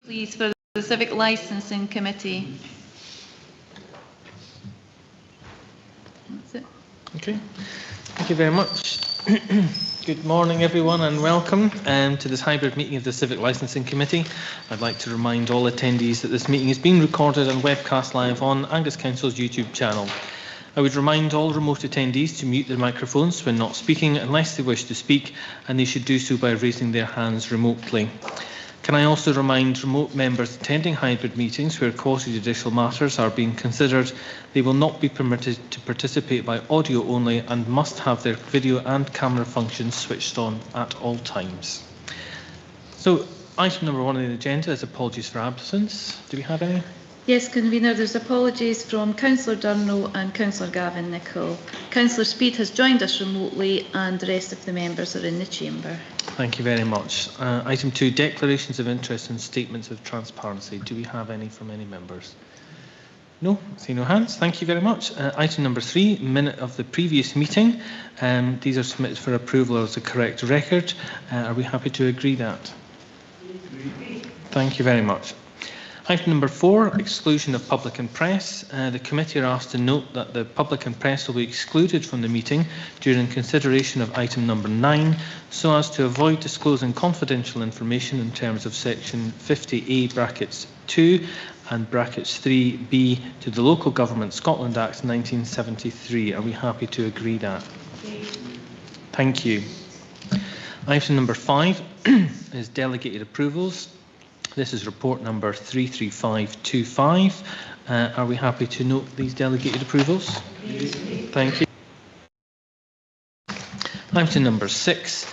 Please, for the Civic Licensing Committee. That's it. Okay, thank you very much. Good morning, everyone, and welcome to this hybrid meeting of the Civic Licensing Committee. I'd like to remind all attendees that this meeting is being recorded and webcast live on Angus Council's YouTube channel. I would remind all remote attendees to mute their microphones when not speaking unless they wish to speak, and they should do so by raising their hands remotely. Can I also remind remote members attending hybrid meetings where quasi-judicial matters are being considered, they will not be permitted to participate by audio only and must have their video and camera functions switched on at all times. So, item number 1 on the agenda is apologies for absence. Do we have any? Yes, Convener, there's apologies from Councillor Durno and Councillor Gavin Nicholl. Councillor Speed has joined us remotely and the rest of the members are in the chamber. Thank you very much. Item 2, declarations of interest and statements of transparency. Do we have any from any members? No, see no hands. Thank you very much. Item number 3, minute of the previous meeting. These are submitted for approval as a correct record. Are we happy to agree that? Thank you very much. Item number 4, exclusion of public and press. The committee are asked to note that the public and press will be excluded from the meeting during consideration of item number 9, so as to avoid disclosing confidential information in terms of section 50A brackets 2 and brackets 3B to the Local Government Scotland Act 1973. Are we happy to agree that? Thank you. Item number 5 is delegated approvals. This is report number 33525. Are we happy to note these delegated approvals? Thank you. Item number 6,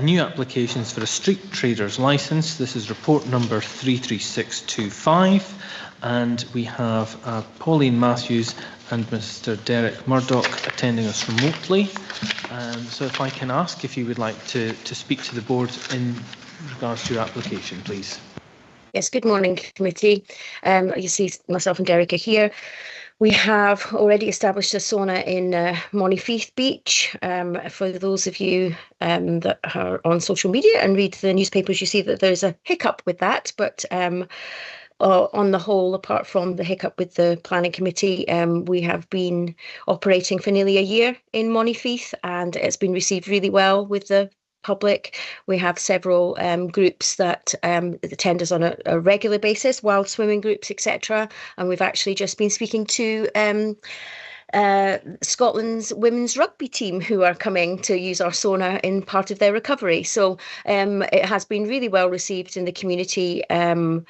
new applications for a street trader's licence. This is report number 33625. And we have Pauline Matthews and Mr. Derek Murdoch attending us remotely. So if I can ask if you would like to speak to the board in regards to your application, please. Yes, good morning, committee. You see myself and Derek are here. We have already established a sauna in Monifeith Beach. For those of you that are on social media and read the newspapers, you see that there's a hiccup with that. But on the whole, apart from the hiccup with the planning committee, we have been operating for nearly a year in Monifeith, and it's been received really well with the public. We have several groups that attend us on a regular basis, wild swimming groups, etc. And we've actually just been speaking to Scotland's women's rugby team who are coming to use our sauna in part of their recovery. So it has been really well received in the community, and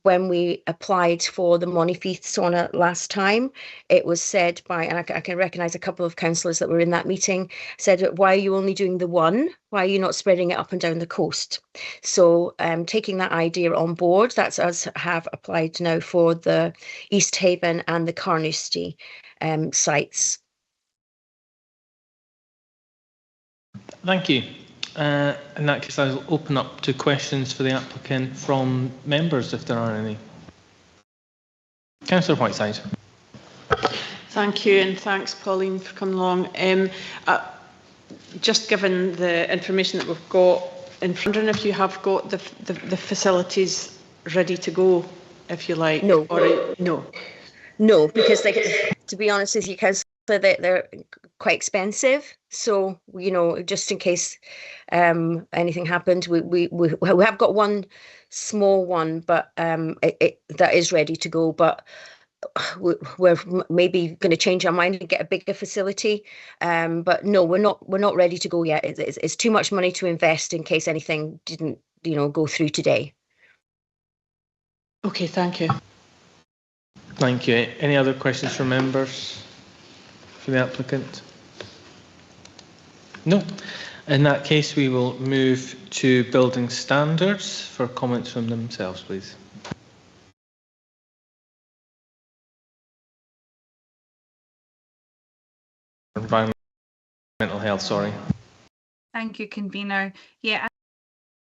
when we applied for the Monifeith sauna last time, it was said by, and I can recognise a couple of councillors that were in that meeting, said, why are you only doing the one? Why are you not spreading it up and down the coast? So taking that idea on board, that's us have applied now for the East Haven and the Carnoustie sites. Thank you. In that case, I'll open up to questions for the applicant from members, if there are any. Councillor Whiteside. Thank you, and thanks, Pauline, for coming along. Just given the information that we've got in front, and if you have got the facilities ready to go, if you like. No. Or, no. No, because to be honest with you, Councillor, they're quite expensive. So, you know, just in case anything happened, we have got one small one, but that is ready to go. But we're maybe going to change our mind and get a bigger facility. But no, we're not ready to go yet. It's too much money to invest in case anything didn't, go through today. Okay, thank you. Thank you. Any other questions from members for the applicant? No. In that case, we will move to building standards for comments from themselves, please. Environmental health, sorry. Thank you, convener. Yeah,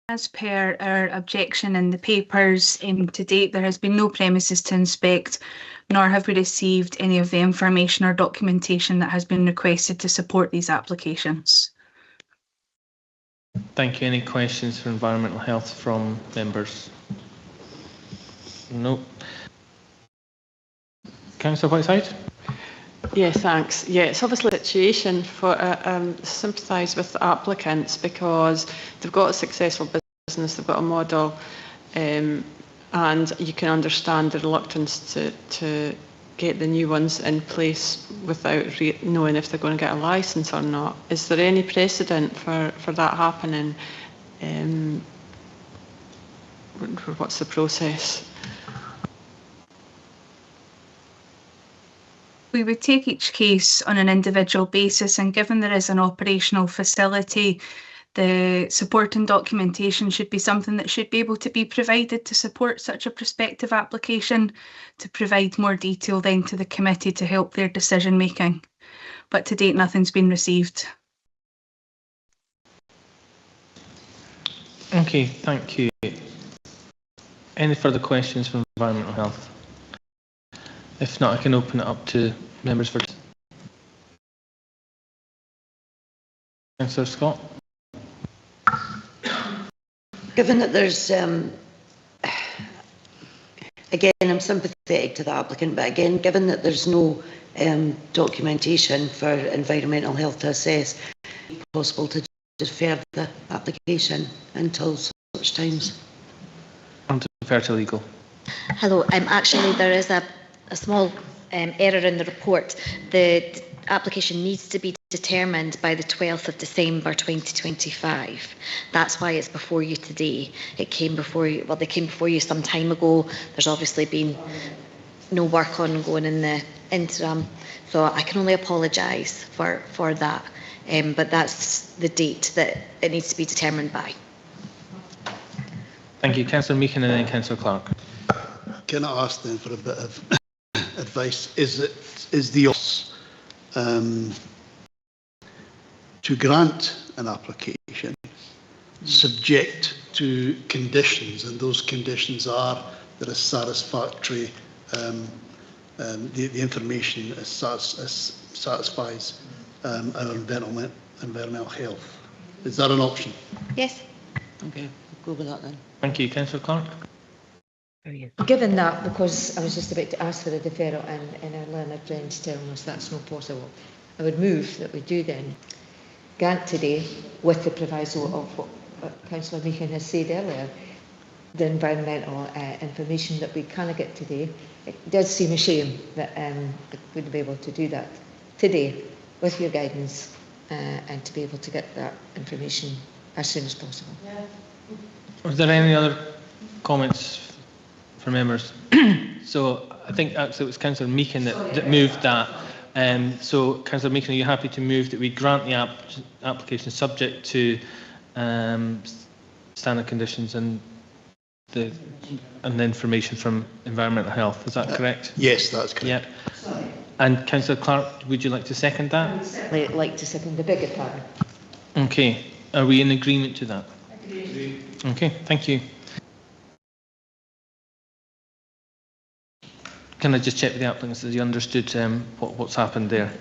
as per our objection in the papers, to date there has been no premises to inspect, nor have we received any of the information or documentation that has been requested to support these applications. Thank you. Any questions for environmental health from members? No. Councillor Whiteside? Yeah, thanks. Yeah, it's obviously a situation for sympathise with the applicants because they've got a successful business, they've got a model, and you can understand the reluctance to get the new ones in place without knowing if they're going to get a licence or not. Is there any precedent for that happening? What's the process? We would take each case on an individual basis, and given there is an operational facility, the support and documentation should be something that should be able to be provided to support such a prospective application, to provide more detail then to the committee to help their decision making. But to date, nothing's been received. Okay, thank you. Any further questions from Environmental Health? If not, I can open it up to members for. Councillor Scott. Given that there's, again, I'm sympathetic to the applicant, but again, given that there's no documentation for environmental health to assess, it's possible to defer the application until such times. And to defer to legal. Hello, actually there is a small error in the report. The application needs to be determined by the 12th of December 2025. That's why it's before you today. It came before you, well, they came before you some time ago. There's obviously been no work ongoing in the interim, so I can only apologise for that. But that's the date that it needs to be determined by. Thank you. Councillor Meehan and then Councillor Clark. Can I ask then for a bit of advice? Is the to grant an application subject to conditions, and those conditions are that a satisfactory the information satisfies our environmental health. Is that an option? Yes. Okay, we'll go with that then. Thank you. Councillor Clark. Given that, because I was just about to ask for a deferral and our learned friends telling us that's not possible, I would move that we do then grant today, with the proviso of what Councillor Meehan has said earlier, the environmental information that we cannot get today. It does seem a shame that we wouldn't be able to do that today with your guidance and to be able to get that information as soon as possible. Are there any other comments from members? So I think actually it was Councillor Meehan that moved that. So Councillor Meehan, are you happy to move that we grant the application subject to standard conditions and the information from Environmental Health? Is that correct? Yes, that's correct. Yeah. And Councillor Clark, would you like to second that? I'd like to second the bigger part. Okay. Are we in agreement to that? Agreed. Okay. Thank you. Can I just check with the applicants that you understood what's happened there?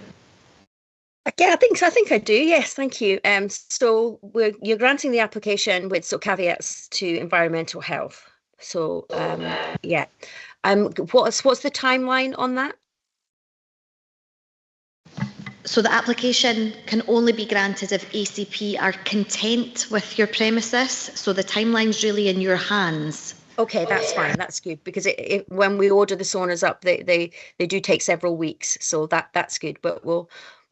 Yeah, I think I do. Yes, thank you. So you're granting the application with caveats to environmental health. So yeah, what's the timeline on that? So the application can only be granted if ACP are content with your premises. So the timeline's really in your hands. Okay, that's fine. That's good, because when we order the saunas up, they do take several weeks. So that's good. But we'll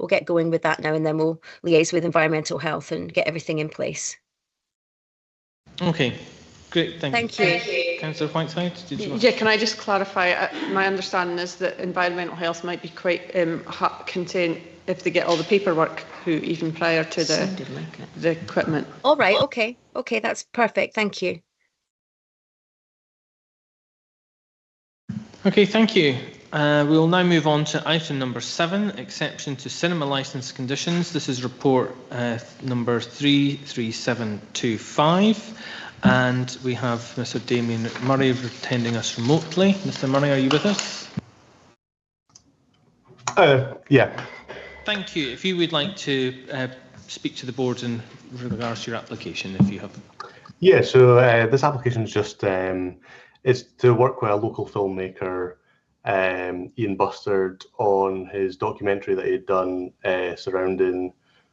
get going with that now, and then we'll liaise with environmental health and get everything in place. Okay, great. Thank you. Thank you. Councillor Whiteside, did you want? Yeah, can I just clarify? My understanding is that environmental health might be quite content if they get all the paperwork even prior to the equipment. All right. Okay, that's perfect. Thank you. Okay, thank you. We will now move on to item number 7, exception to cinema licence conditions. This is report number 33725, and we have Mr. Damien Murray attending us remotely. Mr. Murray, are you with us? Yeah. Thank you. If you would like to speak to the board in regards to your application, if you have. Yeah, so this application is just is to work with a local filmmaker, Ian Bustard, on his documentary that he'd done surrounding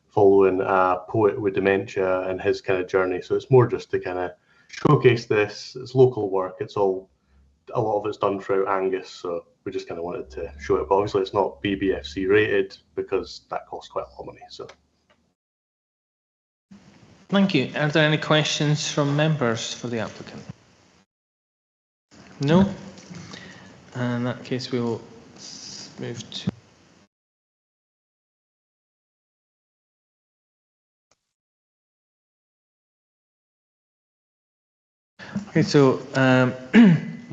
following a poet with dementia and his kind of journey. So it's more just to kind of showcase this. It's local work. It's all, a lot of it's done throughout Angus, so we just kind of wanted to show it. But obviously it's not BBFC rated because that costs quite a lot of money. So. Thank you. Are there any questions from members for the applicant? No? In that case, we will move to... Okay, so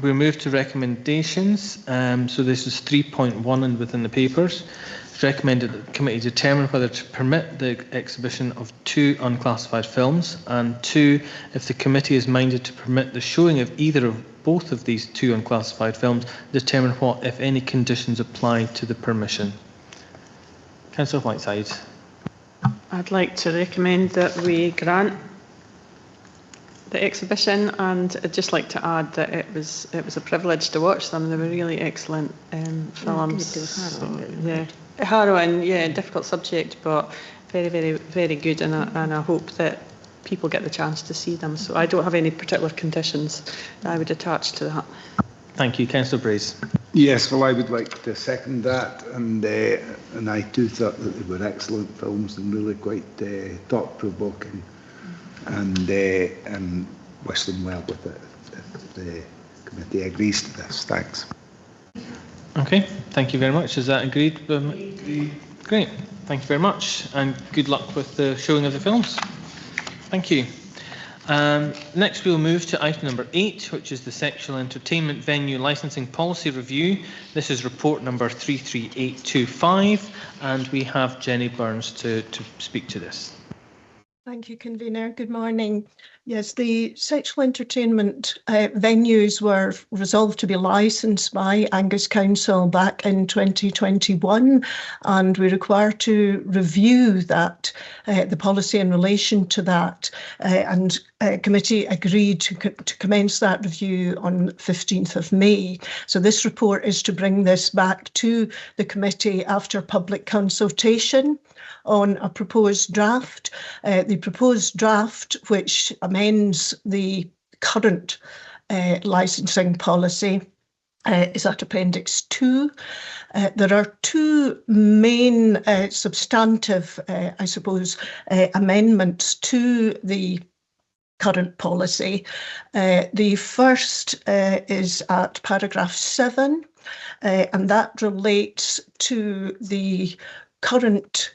we'll move to recommendations. So this is 3.1 and within the papers. It's recommended that the committee determine whether to permit the exhibition of 2 unclassified films, and 2, if the committee is minded to permit the showing of either of both of these 2 unclassified films, determine what, if any, conditions apply to the permission. Councillor Whiteside. I'd like to recommend that we grant the exhibition, and I'd just like to add that it was a privilege to watch them. They were really excellent films. Harrowing, yeah, difficult subject, but very, very, very good, and I hope that people get the chance to see them. So I don't have any particular conditions that I would attach to that. Thank you. Councillor Brace. Yes, well, I would like to second that, and I too thought that they were excellent films and really quite thought-provoking, and wish them well with it if the committee agrees to this. Thanks. Okay, thank you very much. Is that agreed? Great, thank you very much, and good luck with the showing of the films. Thank you. Next, we'll move to item number 8, which is the Sexual Entertainment Venue Licensing Policy Review. This is report number 33825, and we have Jenny Burns to speak to this. Thank you, Convener. Good morning. Yes, the sexual entertainment venues were resolved to be licensed by Angus Council back in 2021, and we require to review that, the policy in relation to that, and committee agreed to commence that review on 15th of May. So this report is to bring this back to the committee after public consultation on a proposed draft. The proposed draft, which amends the current licensing policy, is at Appendix 2. There are 2 main substantive, I suppose, amendments to the current policy. The first is at paragraph 7, and that relates to the current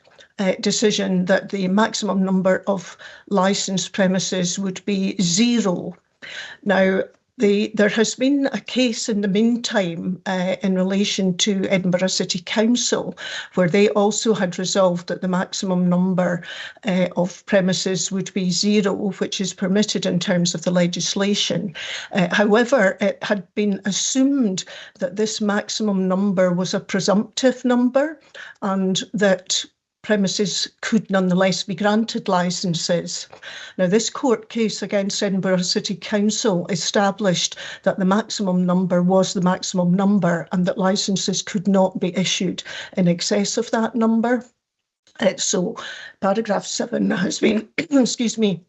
decision that the maximum number of licensed premises would be 0. Now, there has been a case in the meantime in relation to Edinburgh City Council, where they also had resolved that the maximum number of premises would be 0, which is permitted in terms of the legislation. However, it had been assumed that this maximum number was a presumptive number, and that premises could nonetheless be granted licences. Now, this court case against Edinburgh City Council established that the maximum number was the maximum number and that licences could not be issued in excess of that number. So paragraph 7 has been, excuse me,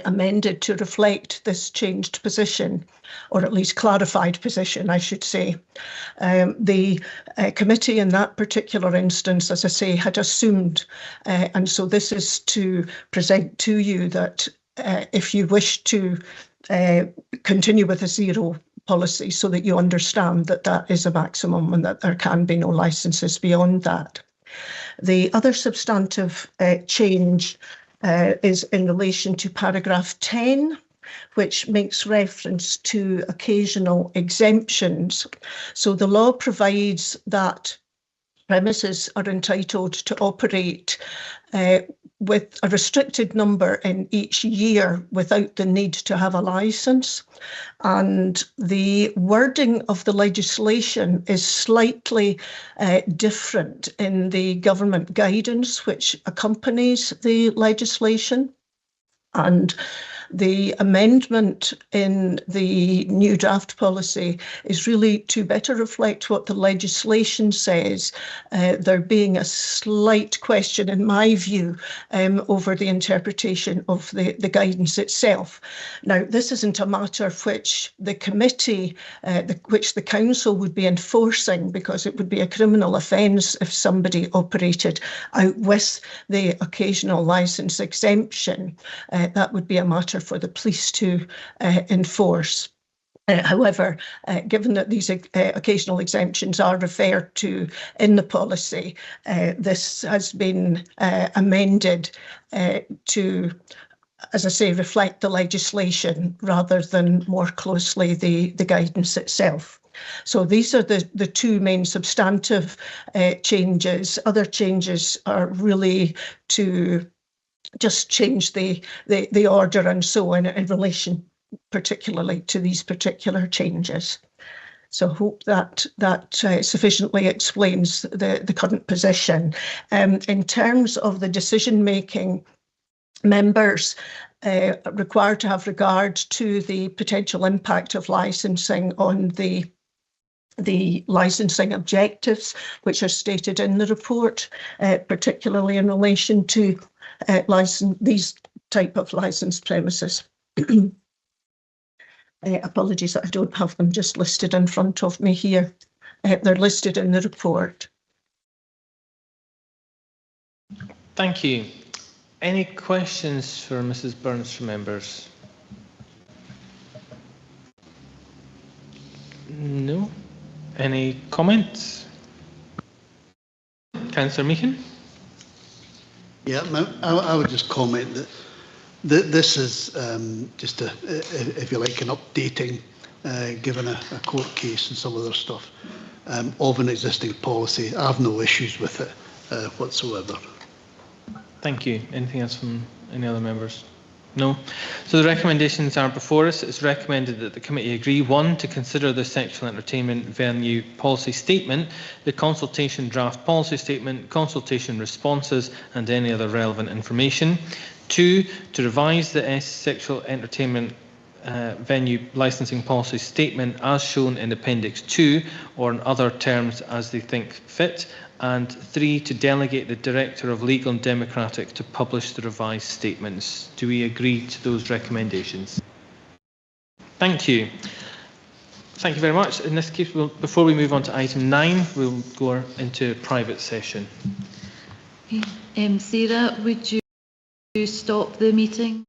amended to reflect this changed position, or at least clarified position, I should say. The committee in that particular instance, as I say, had assumed, and so this is to present to you that if you wish to continue with a 0 policy, so that you understand that that is a maximum and that there can be no licences beyond that. The other substantive change is in relation to paragraph 10, which makes reference to occasional exemptions. So the law provides that premises are entitled to operate with a restricted number in each year without the need to have a licence. And the wording of the legislation is slightly different in the government guidance which accompanies the legislation. And The amendment in the new draft policy is really to better reflect what the legislation says, there being a slight question, in my view, over the interpretation of the guidance itself. Now, this isn't a matter which the committee, which the council would be enforcing, because it would be a criminal offence if somebody operated out with the occasional licence exemption. That would be a matter for the police to enforce. However, given that these occasional exemptions are referred to in the policy, this has been amended to, as I say, reflect the legislation rather than more closely the guidance itself. So these are the two main substantive changes. Other changes are really to just change the order and so on in relation particularly to these particular changes. So I hope that sufficiently explains the current position. In terms of the decision-making, members required to have regard to the potential impact of licensing on the licensing objectives, which are stated in the report, particularly in relation to these type of licensed premises. Apologies that I don't have them just listed in front of me here. They're listed in the report. Thank you. Any questions for Mrs. Burns from members? No. Any comments? Councillor Meehan? Yeah, I would just comment that this is just if you like, an updating, given a court case and some other stuff, of an existing policy. I have no issues with it whatsoever. Thank you. Anything else from any other members? No. So the recommendations are before us. It's recommended that the committee agree: 1, to consider the sexual entertainment venue policy statement, the consultation draft policy statement, consultation responses and any other relevant information. 2, to revise the sexual entertainment venue licensing policy statement as shown in Appendix 2 or in other terms as they think fit. And 3, to delegate the Director of Legal and Democratic to publish the revised statements. Do we agree to those recommendations? Thank you. Thank you very much. In this case, before we move on to item 9, we'll go into private session. Sarah, would you stop the meeting?